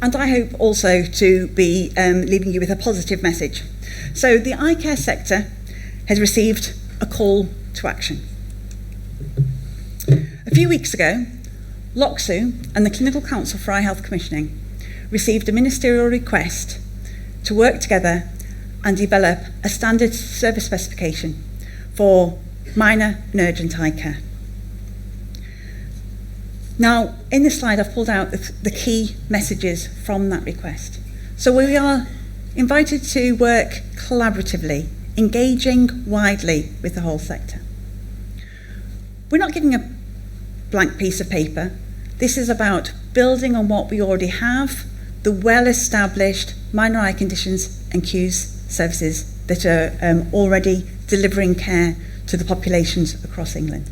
And I hope also to be leaving you with a positive message. So the eye care sector has received a call to action. A few weeks ago, LOCSU and the Clinical Council for Eye Health Commissioning received a ministerial request to work together and develop a standard service specification for minor and urgent eye care. Now, in this slide, I've pulled out the key messages from that request. So we are invited to work collaboratively, engaging widely with the whole sector. We're not giving a blank piece of paper. This is about building on what we already have, the well-established minor eye conditions and cues services that are already delivering care to the populations across England.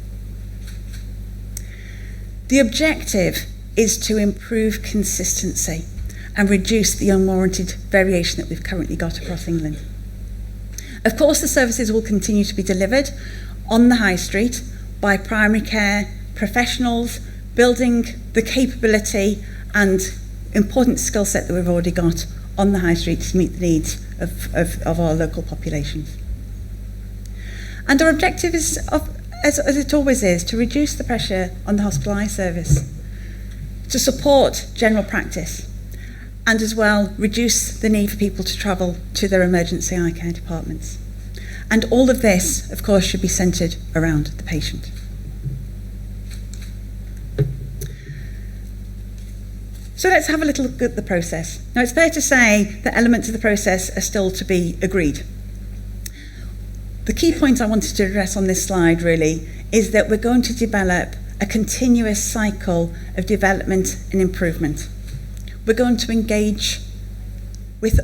The objective is to improve consistency and reduce the unwarranted variation that we've currently got across England. Of course, the services will continue to be delivered on the high street by primary care professionals, building the capability and important skill set that we've already got on the high street to meet the needs of our local populations. And our objective is, as it always is, to reduce the pressure on the hospital eye service, to support general practice, and as well reduce the need for people to travel to their emergency eye care departments. And all of this, of course, should be centred around the patient. So let's have a little look at the process. Now, it's fair to say that elements of the process are still to be agreed. The key point I wanted to address on this slide really is that we're going to develop a continuous cycle of development and improvement. We're going to engage with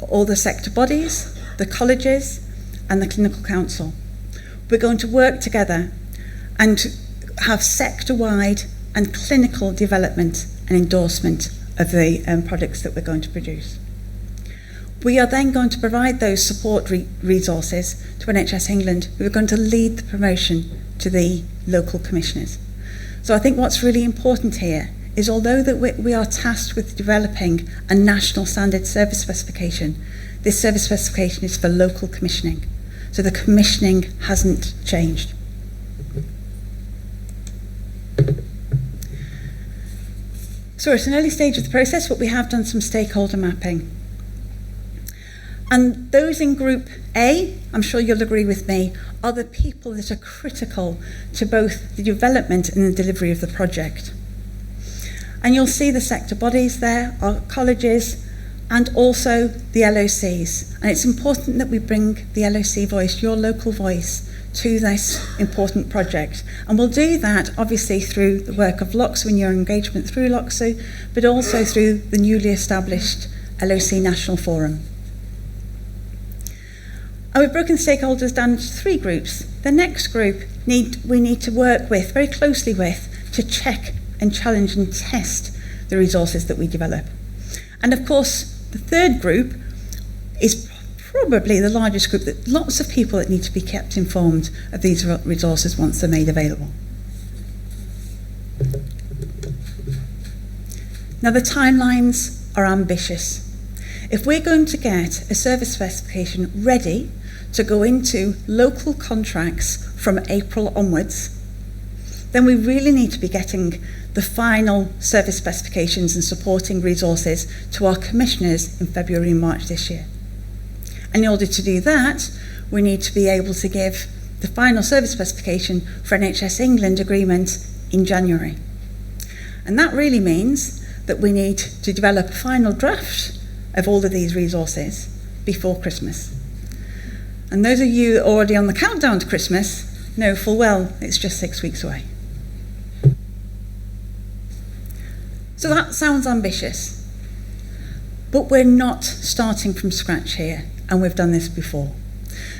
all the sector bodies, the colleges and the clinical council. We're going to work together and have sector-wide and clinical development and endorsement of the products that we're going to produce. We are then going to provide those support resources to NHS England, who are going to lead the promotion to the local commissioners. So I think what's really important here is, although that we are tasked with developing a national standard service specification, this service specification is for local commissioning. So the commissioning hasn't changed. So at an early stage of the process, but we have done some stakeholder mapping. And those in Group A, I'm sure you'll agree with me, are the people that are critical to both the development and the delivery of the project. And you'll see the sector bodies there, our colleges, and also the LOCs. And it's important that we bring the LOC voice, your local voice, to this important project. And we'll do that obviously through the work of LOCSU and your engagement through LOCSU, but also through the newly established LOC National Forum. And we've broken stakeholders down into 3 groups. The next group we need to work with, very closely with, to check and challenge and test the resources that we develop. And of course, the 3rd group is probably the largest group, that lots of people that need to be kept informed of these resources once they're made available. Now, the timelines are ambitious. If we're going to get a service specification ready to go into local contracts from April onwards, then we really need to be getting the final service specifications and supporting resources to our commissioners in February and March this year. And in order to do that, we need to be able to give the final service specification for NHS England agreement in January. And that really means that we need to develop a final draft of all of these resources before Christmas. And those of you already on the countdown to Christmas know full well it's just 6 weeks away. So that sounds ambitious, but we're not starting from scratch here, and we've done this before.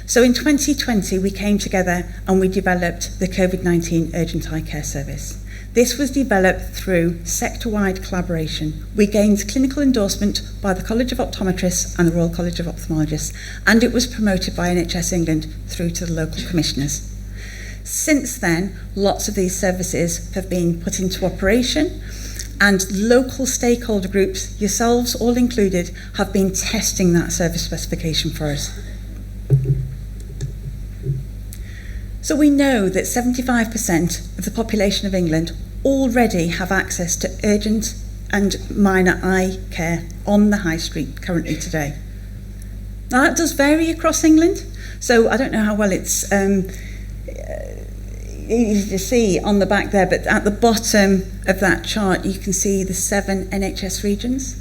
So in 2020, we came together and we developed the COVID-19 Urgent Eye Care Service. This was developed through sector-wide collaboration. We gained clinical endorsement by the College of Optometrists and the Royal College of Ophthalmologists, and it was promoted by NHS England through to the local commissioners. Since then, lots of these services have been put into operation, And local stakeholder groups, yourselves all included, have been testing that service specification for us. So we know that 75% of the population of England already have access to urgent and minor eye care on the high street currently today. Now that does vary across England, so I don't know how well it's easy to see on the back there, but at the bottom of that chart you can see the 7 NHS regions.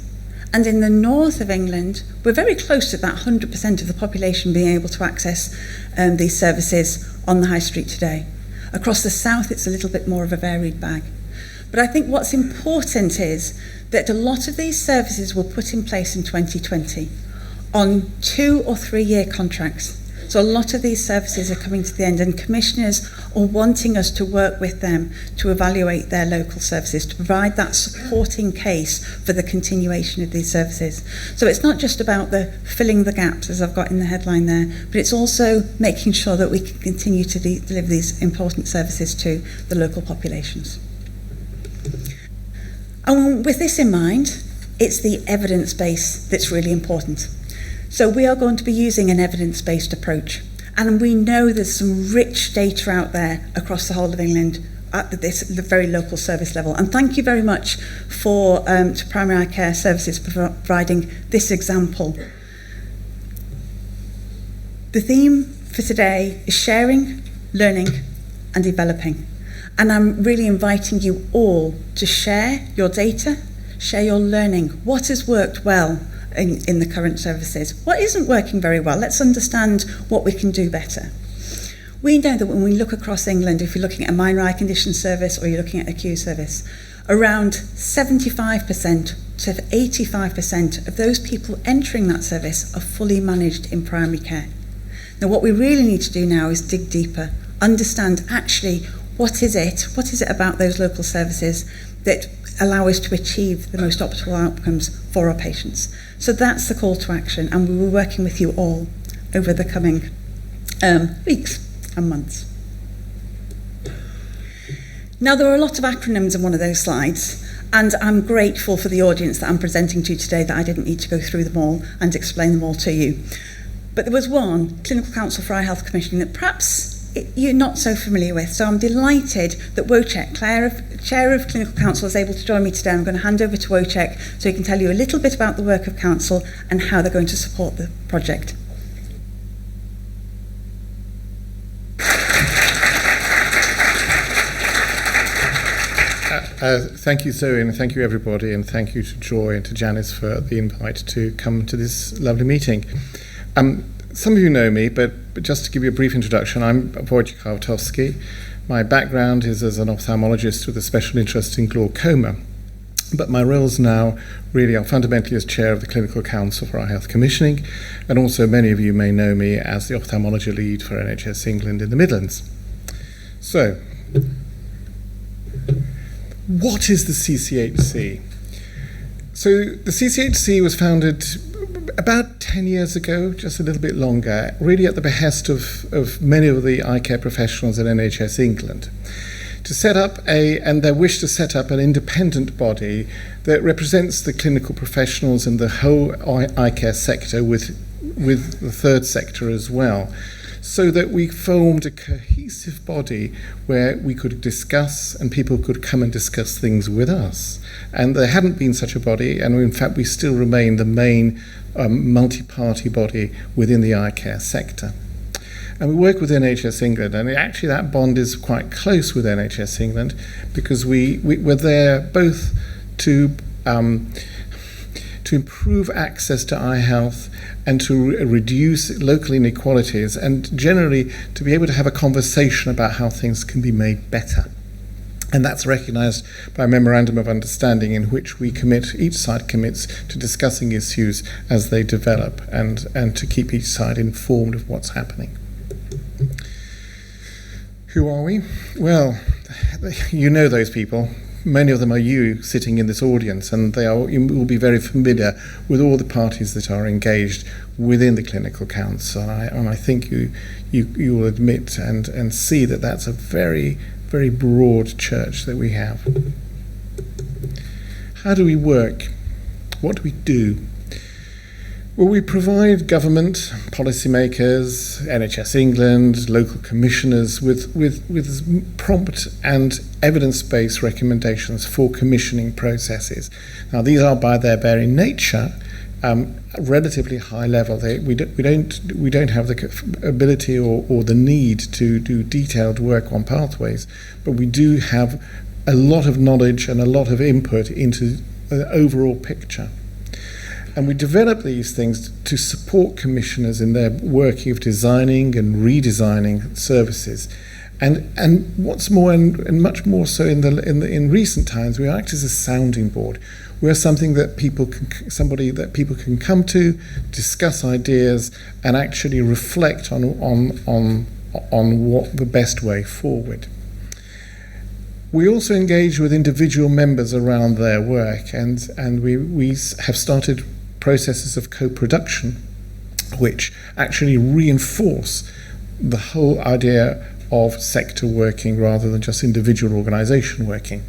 And in the north of England, we're very close to that 100% of the population being able to access these services on the high street today. Across the south, it's a little bit more of a varied bag. But I think what's important is that a lot of these services were put in place in 2020 on 2 or 3 year contracts. So a lot of these services are coming to the end, and commissioners are wanting us to work with them to evaluate their local services, to provide that supporting case for the continuation of these services. So it's not just about the filling the gaps, as I've got in the headline there, but it's also making sure that we can continue to deliver these important services to the local populations. And with this in mind, it's the evidence base that's really important. So we are going to be using an evidence-based approach, and we know there's some rich data out there across the whole of England at the very local service level. And thank you very much to Primary Eye Care Services for providing this example. The theme for today is sharing, learning, and developing. And I'm really inviting you all to share your data, share your learning. What has worked well in the current services? What isn't working very well? Let's understand what we can do better. We know that when we look across England, if you're looking at a minor eye condition service or you're looking at a Q service, around 75% to 85% of those people entering that service are fully managed in primary care. Now, what we really need to do now is dig deeper, understand actually what is it about those local services that allow us to achieve the most optimal outcomes for our patients. So that's the call to action, and we will be working with you all over the coming weeks and months. Now, there are a lot of acronyms in one of those slides, and I'm grateful for the audience that I'm presenting to today that I didn't need to go through them all and explain them all to you. But there was one, Clinical Council for Eye Health Commissioning, that perhaps you're not so familiar with. So I'm delighted that Wojciech, Chair of Clinical Council, is able to join me today. I'm going to hand over to Wojciech so he can tell you a little bit about the work of Council and how they're going to support the project. Thank you, Zoe, and thank you, everybody, and thank you to Joy and to Janice for the invite to come to this lovely meeting. Some of you know me, but just to give you a brief introduction, I'm Wojciech Kartowski. My background is as an ophthalmologist with a special interest in glaucoma, but my roles now really are fundamentally as chair of the Clinical Council for Eye Health Commissioning, and also many of you may know me as the ophthalmology lead for NHS England in the Midlands. So, what is the CCHC? So the CCHC was founded about 10 years ago, just a little bit longer, really at the behest of many of the eye care professionals at NHS England, to set up and their wish to set up an independent body that represents the clinical professionals and the whole eye care sector with the third sector as well, so that we formed a cohesive body where we could discuss and people could come and discuss things with us. And there hadn't been such a body, and in fact we still remain the main multi-party body within the eye care sector. And we work with NHS England, and actually that bond is quite close with NHS England because we're there both to improve access to eye health and to reduce local inequalities, and generally to be able to have a conversation about how things can be made better. And that's recognised by a memorandum of understanding in which each side commits to discussing issues as they develop and to keep each side informed of what's happening. Who are we? Well, you know those people. Many of them are you sitting in this audience, and you will be very familiar with all the parties that are engaged within the Clinical Council. And I think you will admit and see that that's a very, very broad church that we have. how do we work? What do we do? Well, we provide government, policymakers, NHS England, local commissioners with prompt and evidence-based recommendations for commissioning processes. Now, these are by their very nature relatively high level. We don't have the ability or the need to do detailed work on pathways, but we do have a lot of knowledge and a lot of input into the overall picture. And we develop these things to support commissioners in their working of designing and redesigning services. And what's more, and much more so in recent times, we act as a sounding board. We're somebody that people can come to, discuss ideas, and actually reflect on what the best way forward. We also engage with individual members around their work, and we have started processes of co-production which actually reinforce the whole idea of sector working rather than just individual organisation working.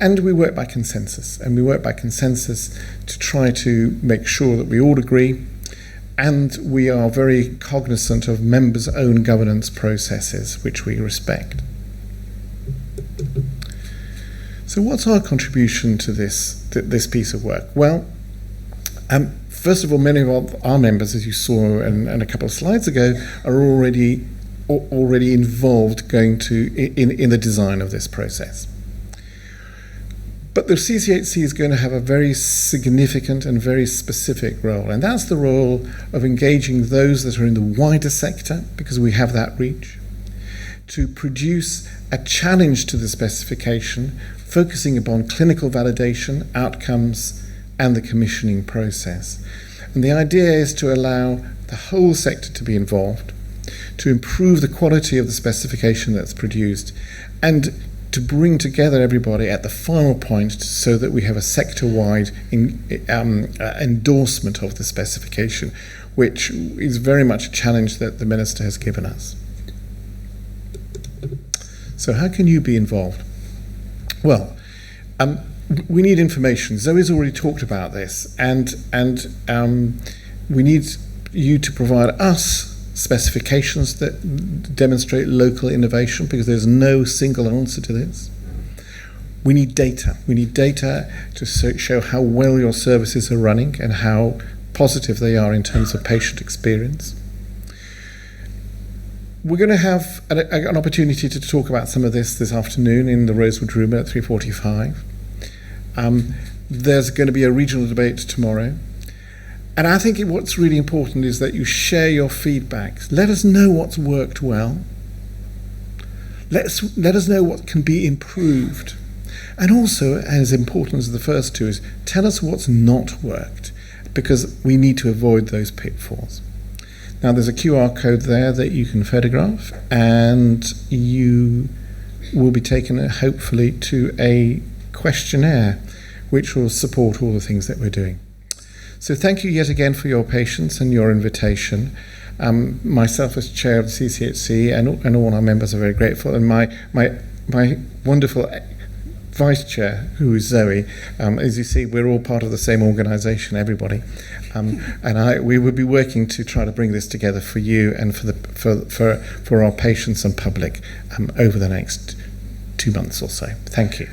And we work by consensus, to try to make sure that we all agree, and we are very cognizant of members' own governance processes, which we respect. So what's our contribution to this piece of work? Well, first of all, many of our members, as you saw in a couple of slides ago, are already involved in the design of this process. But the CCHC is going to have a very significant and very specific role, and that's the role of engaging those that are in the wider sector, because we have that reach, to produce a challenge to the specification, focusing upon clinical validation, outcomes, and the commissioning process. And the idea is to allow the whole sector to be involved, to improve the quality of the specification that's produced, and to bring together everybody at the final point so that we have a sector-wide endorsement of the specification, which is very much a challenge that the Minister has given us. So how can you be involved? Well, we need information. Zoe's already talked about this, and we need you to provide us specifications that demonstrate local innovation, because there's no single answer to this. We need data. We need data to show how well your services are running and how positive they are in terms of patient experience. We're going to have an opportunity to talk about some of this afternoon in the Rosewood Room at 3:45. There's going to be a regional debate tomorrow. And I think what's really important is that you share your feedback. Let us know what's worked well. Let us know what can be improved. And also, as important as the first two, is tell us what's not worked, because we need to avoid those pitfalls. Now, there's a QR code there that you can photograph, and you will be taken, hopefully, to a questionnaire which will support all the things that we're doing. So thank you yet again for your patience and your invitation. Myself as chair of the CCHC and all our members are very grateful, and my wonderful vice chair, who is Zoe. As you see, we're all part of the same organisation, everybody, and we will be working to try to bring this together for you and for our patients and public over the next 2 months or so. Thank you.